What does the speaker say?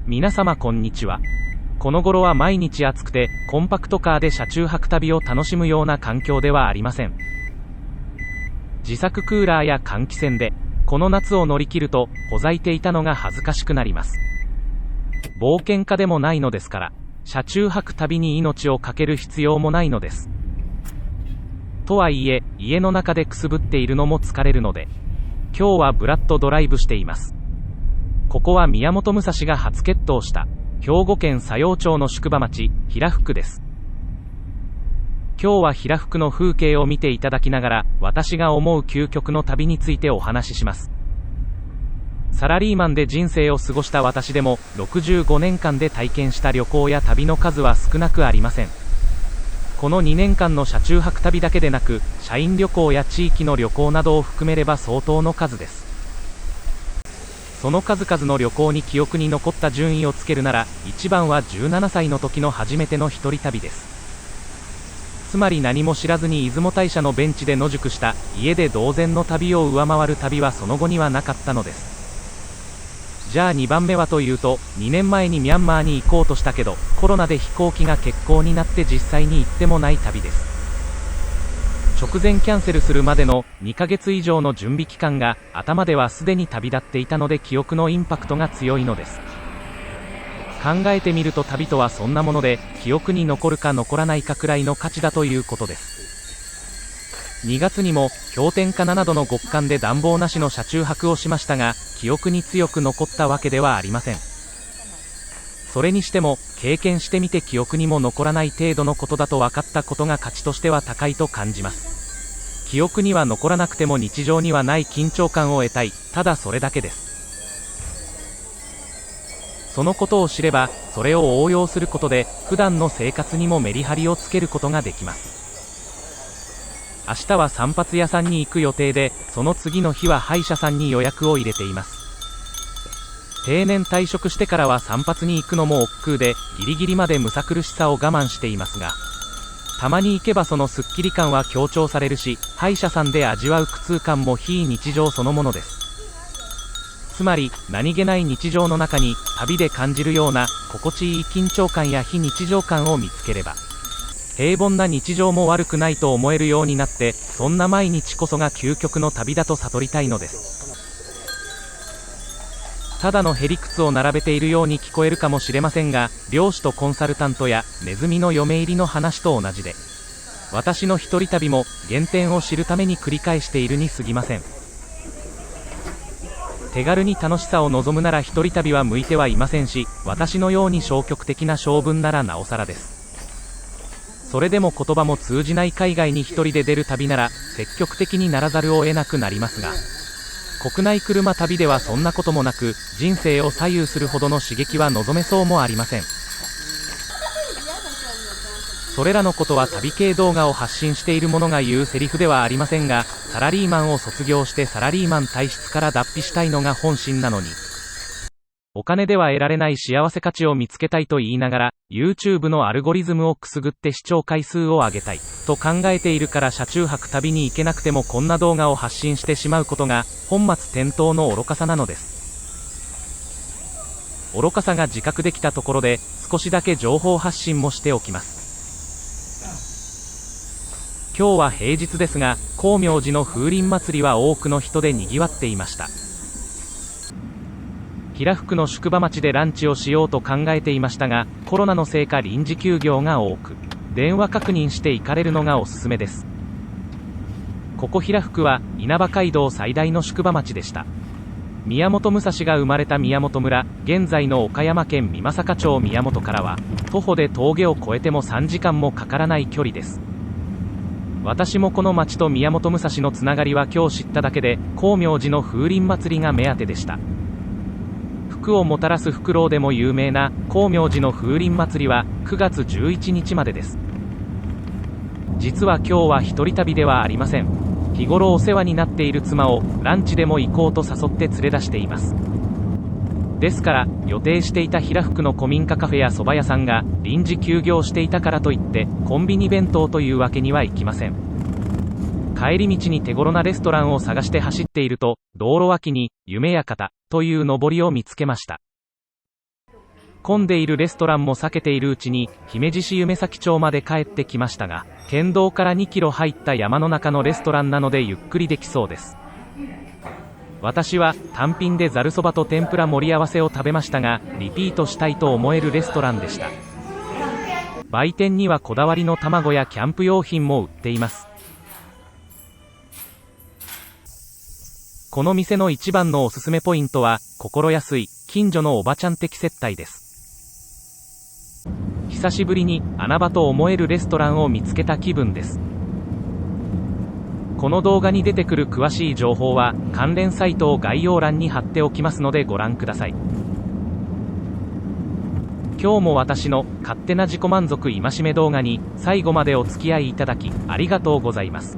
皆様こんにちは。この頃は毎日暑くてコンパクトカーで車中泊旅を楽しむような環境ではありません。自作クーラーや換気扇でこの夏を乗り切るとほざいていたのが恥ずかしくなります。冒険家でもないのですから、車中泊旅に命を懸ける必要もないのです。とはいえ、家の中でくすぶっているのも疲れるので、今日はブラッドドライブしています。ここは宮本武蔵が初決闘した兵庫県佐用町の宿場町平福です。今日は平福の風景を見ていただきながら、私が思う究極の旅についてお話しします。サラリーマンで人生を過ごした私でも65年間で体験した旅行や旅の数は少なくありません。この2年間の車中泊旅だけでなく、社員旅行や地域の旅行などを含めれば相当の数です。その数々の旅行に記憶に残った順位をつけるなら、1番は17歳の時の初めての一人旅です。つまり何も知らずに出雲大社のベンチで野宿した家で同然の旅を上回る旅はその後にはなかったのです。じゃあ2番目はというと、2年前にミャンマーに行こうとしたけどコロナで飛行機が欠航になって実際に行ってもない旅です。直前キャンセルするまでの2ヶ月以上の準備期間が頭ではすでに旅立っていたので、記憶のインパクトが強いのです。考えてみると旅とはそんなもので、記憶に残るか残らないかくらいの価値だということです。2月にも氷点下7度の極寒で暖房なしの車中泊をしましたが、記憶に強く残ったわけではありません。それにしても経験してみて記憶にも残らない程度のことだと分かったことが価値としては高いと感じます。記憶には残らなくても日常にはない緊張感を得たい、ただそれだけです。そのことを知れば、それを応用することで普段の生活にもメリハリをつけることができます。明日は散髪屋さんに行く予定で、その次の日は歯医者さんに予約を入れています。定年退職してからは散髪に行くのも億劫で、ギリギリまでむさ苦しさを我慢していますが、たまに行けばそのスッキリ感は強調されるし、歯医者さんで味わう苦痛感も非日常そのものです。つまり何気ない日常の中に旅で感じるような心地いい緊張感や非日常感を見つければ、平凡な日常も悪くないと思えるようになって、そんな毎日こそが究極の旅だと悟りたいのです。ただのへりくつを並べているように聞こえるかもしれませんが、漁師とコンサルタントやネズミの嫁入りの話と同じで、私の一人旅も原点を知るために繰り返しているに過ぎません。手軽に楽しさを望むなら一人旅は向いてはいませんし、私のように消極的な性分ならなおさらです。それでも言葉も通じない海外に一人で出る旅なら積極的にならざるを得なくなりますが、国内車旅ではそんなこともなく、人生を左右するほどの刺激は望めそうもありません。それらのことは旅系動画を発信している者が言うセリフではありませんが、サラリーマンを卒業してサラリーマン体質から脱皮したいのが本心なのに、お金では得られない幸せ価値を見つけたいと言いながら YouTube のアルゴリズムをくすぐって視聴回数を上げたいと考えているから、車中泊旅に行けなくてもこんな動画を発信してしまうことが本末転倒の愚かさなのです。愚かさが自覚できたところで少しだけ情報発信もしておきます。今日は平日ですが、光明寺の風鈴祭りは多くの人で賑わっていました。平福の宿場町でランチをしようと考えていましたが、コロナのせいか臨時休業が多く、電話確認して行かれるのがおすすめです。ここ平福は稲葉街道最大の宿場町でした。宮本武蔵が生まれた宮本村、現在の岡山県美作町宮本からは徒歩で峠を越えても3時間もかからない距離です。私もこの町と宮本武蔵のつながりは今日知っただけで、光明寺の風鈴祭りが目当てでした。福をもたらすフクロウでも有名な光明寺の風鈴祭りは9月11日までです。実は今日は一人旅ではありません。日頃お世話になっている妻をランチでも行こうと誘って連れ出しています。ですから予定していた平福の古民家カフェや蕎麦屋さんが臨時休業していたからといってコンビニ弁当というわけにはいきません。帰り道に手頃なレストランを探して走っていると、道路脇に夢館というのぼりを見つけました。混んでいるレストランも避けているうちに姫路市夢前町まで帰ってきましたが、県道から2キロ入った山の中のレストランなのでゆっくりできそうです。私は単品でざるそばと天ぷら盛り合わせを食べましたが、リピートしたいと思えるレストランでした。売店にはこだわりの卵やキャンプ用品も売っています。この店の一番のおすすめポイントは、心安い近所のおばちゃん的接待です。久しぶりに穴場と思えるレストランを見つけた気分です。この動画に出てくる詳しい情報は関連サイトを概要欄に貼っておきますのでご覧ください。今日も私の勝手な自己満足戒め動画に最後までお付き合いいただきありがとうございます。